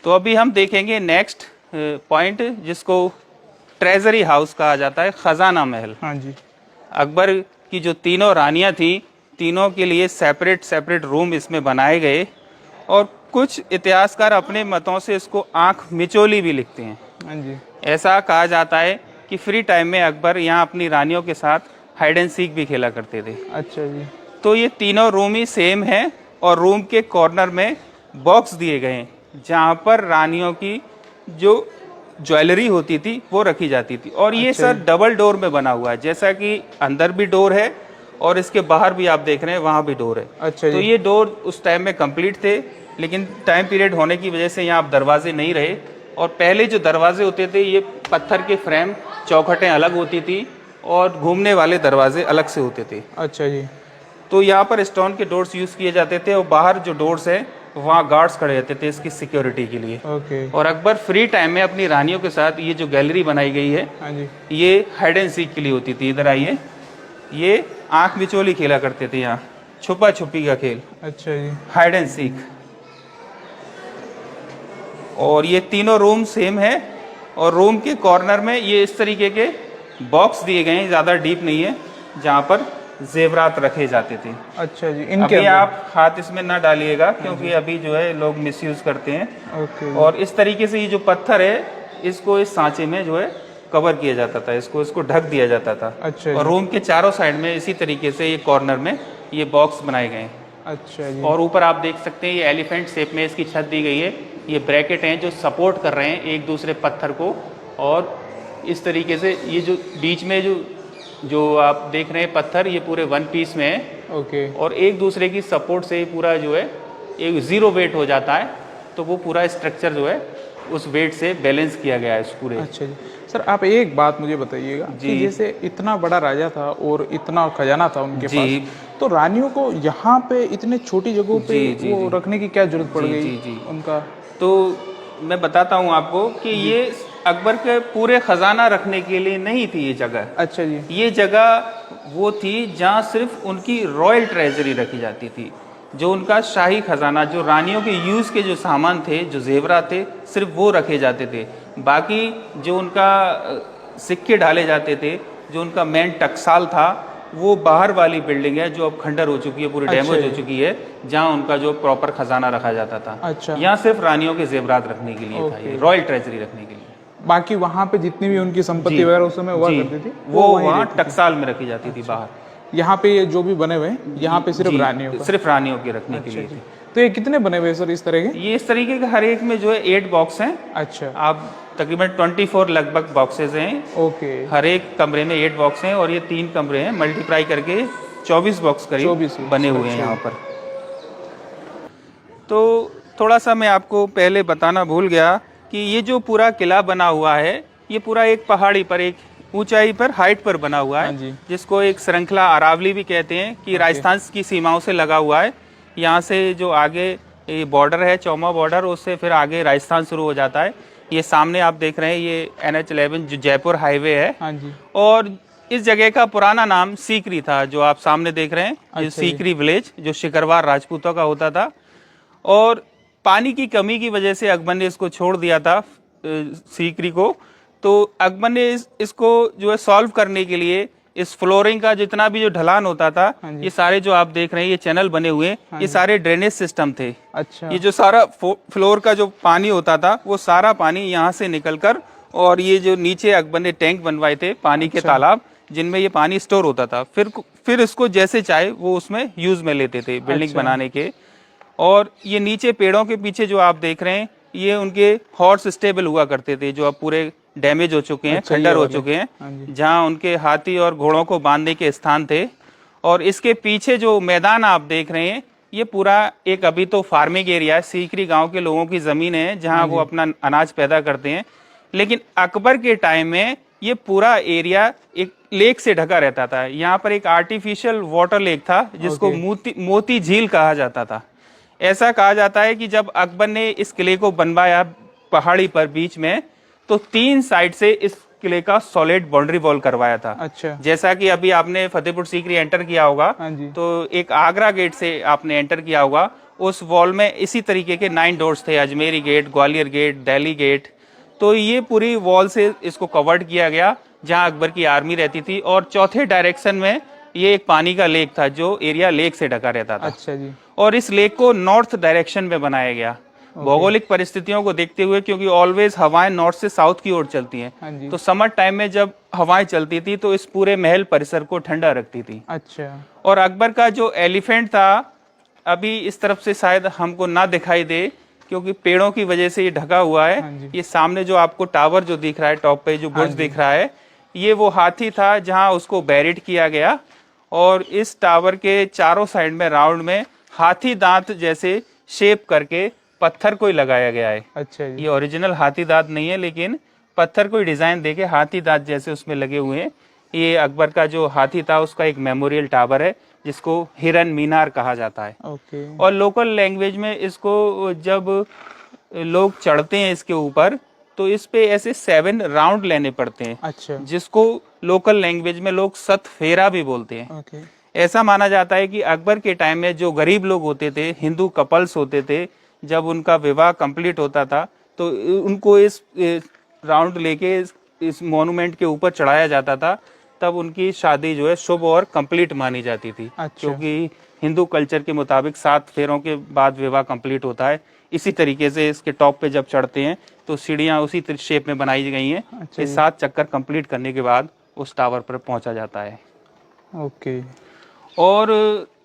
तो अभी हम देखेंगे नेक्स्ट पॉइंट, जिसको ट्रेजरी हाउस कहा जाता है, खजाना महल। हाँ जी। अकबर की जो तीनों रानियां थी, तीनों के लिए सेपरेट सेपरेट रूम इसमें बनाए गए, और कुछ इतिहासकार अपने मतों से इसको आंख मिचोली भी लिखते हैं। हाँ जी। ऐसा कहा जाता है कि फ्री टाइम में अकबर यहाँ अपनी रानियों के साथ हाइड एंड सीक भी खेला करते थे। अच्छा जी। तो ये तीनों रूम ही सेम है, और रूम के कॉर्नर में बॉक्स दिए गए हैं जहाँ पर रानियों की जो ज्वेलरी होती थी वो रखी जाती थी। और ये अच्छा सर डबल डोर में बना हुआ है, जैसा कि अंदर भी डोर है और इसके बाहर भी आप देख रहे हैं वहाँ भी डोर है। अच्छा तो जी। ये डोर उस टाइम में कंप्लीट थे, लेकिन टाइम पीरियड होने की वजह से यहाँ अब दरवाजे नहीं रहे। और पहले जो दरवाजे होते थे ये पत्थर के फ्रेम, चौखटें अलग होती थी और घूमने वाले दरवाजे अलग से होते थे। अच्छा जी। तो यहाँ पर स्टोन के डोर्स यूज़ किए जाते थे, और बाहर जो डोर्स है वहाँ गार्ड्स खड़े रहते थे इसकी सिक्योरिटी के लिए। ओके। और अकबर फ्री टाइम में अपनी रानियों के साथ ये जो गैलरी बनाई गई है, हाँ जी। ये हाइड एंड सीक के लिए होती थी। इधर आइए, ये आंख मिचोली खेला करते थे यहाँ, छुपा छुपी का खेल, अच्छा जी। Hide and seek. और ये तीनों रूम सेम है, और रूम के कॉर्नर में ये इस तरीके के बॉक्स दिए गए हैं, ज़्यादा डीप नहीं है, जहाँ पर जेवरात रखे जाते थे। अच्छा जी। इनके अभी आप हाथ इसमें ना डालिएगा, क्योंकि अभी जो है लोग मिसयूज करते हैं। ओके। और इस तरीके से ये जो पत्थर है, इसको इस सांचे में जो है कवर किया जाता था, इसको ढक दिया जाता था। अच्छा जी। और रूम के चारों साइड में इसी तरीके से ये कॉर्नर में ये बॉक्स बनाए गए हैं। अच्छा जी। और ऊपर आप देख सकते हैं ये एलिफेंट शेप में इसकी छत दी गई है। ये ब्रैकेट हैं जो सपोर्ट कर रहे हैं एक दूसरे पत्थर को। और इस तरीके से ये जो बीच में जो आप देख रहे हैं पत्थर, ये पूरे वन पीस में है। ओके। और एक दूसरे की सपोर्ट से पूरा जो है एक जीरो वेट हो जाता है, तो वो पूरा स्ट्रक्चर जो है उस वेट से बैलेंस किया गया है इस पूरे। अच्छा जी। सर आप एक बात मुझे बताइएगा कि जैसे इतना बड़ा राजा था और इतना खजाना था उनके पास, तो रानियों को यहाँ पे इतने छोटी जगहों पे वो रखने की क्या जरूरत पड़ गई उनका? तो मैं बताता हूँ आपको कि ये अकबर के पूरे खजाना रखने के लिए नहीं थी ये जगह। अच्छा जी। ये जगह वो थी जहाँ सिर्फ उनकी रॉयल ट्रेजरी रखी जाती थी, जो उनका शाही खजाना, जो रानियों के यूज़ के जो सामान थे, जो जेवरात थे, सिर्फ वो रखे जाते थे। बाकी जो उनका सिक्के डाले जाते थे, जो उनका मेन टकसाल था, वो बाहर वाली बिल्डिंग है जो अब खंडर हो चुकी है, पूरी डैमेज हो चुकी है, जहाँ उनका जो प्रॉपर खजाना रखा जाता था। अच्छा। यहाँ सिर्फ रानियों के जेवरात रखने के लिए था, ये रॉयल ट्रेजरी रखने के लिए। बाकी वहाँ पे जितनी भी उनकी संपत्ति वगैरह उस समय हुआ करती थी वो वहाँ टकसाल में रखी जाती थी बाहर। यहाँ पे ये जो भी बने हुए हैं यहाँ पे सिर्फ रानियों के रखने के लिए थे। तो ये कितने बने हुए सर इस तरह के? ये इस तरीके के हर एक में जो है 8 बॉक्स हैं। अच्छा। आप तकरीबन 24 लगभग बॉक्सेस हैं। ओके। हर एक कमरे में 8 बॉक्स हैं, और ये 3 कमरे हैं, मल्टीप्लाई करके 24 बॉक्स करीब बने हुए हैं यहाँ पर। तो थोड़ा सा मैं आपको पहले बताना भूल गया कि ये जो पूरा किला बना हुआ है, ये पूरा एक पहाड़ी पर, एक ऊंचाई पर, हाइट पर बना हुआ है, जिसको एक श्रृंखला अरावली भी कहते हैं, कि राजस्थान की सीमाओं से लगा हुआ है। यहाँ से जो आगे ये बॉर्डर है, चौमा बॉर्डर, उससे फिर आगे राजस्थान शुरू हो जाता है। ये सामने आप देख रहे हैं ये NH11 जो जयपुर हाईवे है। हाँ जी। और इस जगह का पुराना नाम सीकरी था, जो आप सामने देख रहे हैं। अच्छा, सीकरी विलेज जो शिकरवार राजपूतों का होता था। और पानी की कमी की वजह से अकबर ने इसको छोड़ दिया था, सीकरी को। तो अकबर ने इसको जो है सॉल्व करने के लिए इस फ्लोरिंग का जितना भी जो ढलान होता था, ये सारे जो आप देख रहे हैं ये चैनल बने हुए हैं, ये सारे ड्रेनेज सिस्टम थे। अच्छा। ये जो सारा फ्लोर का जो पानी होता था, वो सारा पानी यहाँ से निकलकर, और ये जो नीचे अकबर ने टैंक बनवाए थे पानी के तालाब, जिनमें ये पानी स्टोर होता था। फिर इसको जैसे चाहे वो उसमें यूज में लेते थे बिल्डिंग बनाने के। और ये नीचे पेड़ों के पीछे जो आप देख रहे हैं, ये उनके हॉर्स स्टेबल हुआ करते थे, जो अब पूरे डैमेज हो चुके हैं, खंडर हो चुके हैं, जहां उनके हाथी और घोड़ों को बांधने के स्थान थे। और इसके पीछे जो मैदान आप देख रहे हैं, ये पूरा एक अभी तो फार्मिंग एरिया है, सीकरी गांव के लोगों की जमीन है, जहां वो अपना अनाज पैदा करते हैं। लेकिन अकबर के टाइम में ये पूरा एरिया एक लेक से ढका रहता था। यहाँ पर एक आर्टिफिशियल वाटर लेक था, जिसको मोती झील कहा जाता था। ऐसा कहा जाता है कि जब अकबर ने इस किले को बनवाया पहाड़ी पर बीच में, तो 3 साइड से इस किले का सॉलिड बाउंड्री वॉल करवाया था। अच्छा। जैसा कि अभी आपने फतेहपुर सीकरी एंटर किया होगा, हाँ जी। तो एक आगरा गेट से आपने एंटर किया होगा, उस वॉल में इसी तरीके के 9 डोर्स थे, Ajmeri gate, Gwalior gate, Delhi gate. तो ये पूरी वॉल से इसको कवर्ड किया गया जहां अकबर की आर्मी रहती थी। और चौथे डायरेक्शन में ये एक पानी का लेक था जो एरिया लेक से ढका रहता था। अच्छा जी। और इस लेक को नॉर्थ डायरेक्शन में बनाया गया भौगोलिक परिस्थितियों को देखते हुए, क्योंकि ऑलवेज हवाएं नॉर्थ से साउथ की ओर चलती हैं। तो समर टाइम में जब हवाएं चलती थी तो इस पूरे महल परिसर को ठंडा रखती थी। अच्छा। और अकबर का जो एलिफेंट था, अभी इस तरफ से शायद हमको ना दिखाई दे क्योंकि पेड़ों की वजह से ये ढका हुआ है। ये सामने जो आपको टावर जो दिख रहा है, टॉप पे जो बुर्ज दिख रहा है, ये वो हाथी था जहां उसको बैरिड किया गया। और इस टावर के चारों साइड में राउंड में हाथी दांत जैसे शेप करके पत्थर को ही लगाया गया है। अच्छा जी। ये ओरिजिनल हाथी दांत नहीं है, लेकिन पत्थर को डिजाइन देके हाथी दांत जैसे उसमें लगे हुए हैं। ये अकबर का जो हाथी था उसका एक मेमोरियल टावर है जिसको हिरन मीनार कहा जाता है। ओके। और लोकल लैंग्वेज में इसको जब लोग चढ़ते हैं इसके ऊपर तो इस पे ऐसे 7 राउंड लेने पड़ते हैं। अच्छा। जिसको लोकल लैंग्वेज में लोग सत फेरा भी बोलते हैं। ओके। ऐसा माना जाता है कि अकबर के टाइम में जो गरीब लोग होते थे, हिंदू कपल्स होते थे, जब उनका विवाह कंप्लीट होता था तो उनको इस राउंड लेके इस मॉन्यूमेंट के ऊपर चढ़ाया जाता था। तब उनकी शादी जो है शुभ और कंप्लीट मानी जाती थी। अच्छा। क्योंकि हिंदू कल्चर के मुताबिक 7 फेरों के बाद विवाह कंप्लीट होता है। इसी तरीके से इसके टॉप पे जब चढ़ते हैं तो सीढ़ियां उसी शेप में बनाई गई हैं। अच्छा। ये 7 चक्कर कंप्लीट करने के बाद उस टावर पर पहुंचा जाता है। ओके। और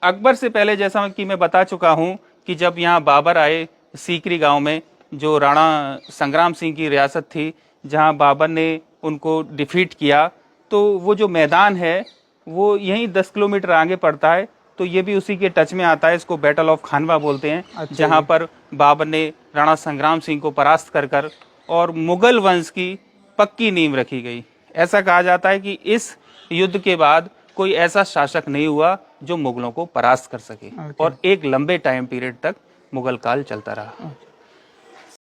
अकबर से पहले जैसा कि मैं बता चुका हूं कि जब यहाँ बाबर आए सीकरी गांव में, जो राणा संग्राम सिंह की रियासत थी, जहां बाबर ने उनको डिफीट किया, तो वो जो मैदान है वो यहीं 10 किलोमीटर आगे पड़ता है। तो ये भी उसी के टच में आता है। इसको बैटल ऑफ खानवा बोलते हैं। अच्छा। जहां पर बाबर ने राणा संग्राम सिंह को परास्त कर और मुगल वंश की पक्की नींव रखी गई। ऐसा कहा जाता है कि इस युद्ध के बाद कोई ऐसा शासक नहीं हुआ जो मुगलों को परास्त कर सके। और एक लंबे टाइम पीरियड तक मुगल काल चलता रहा।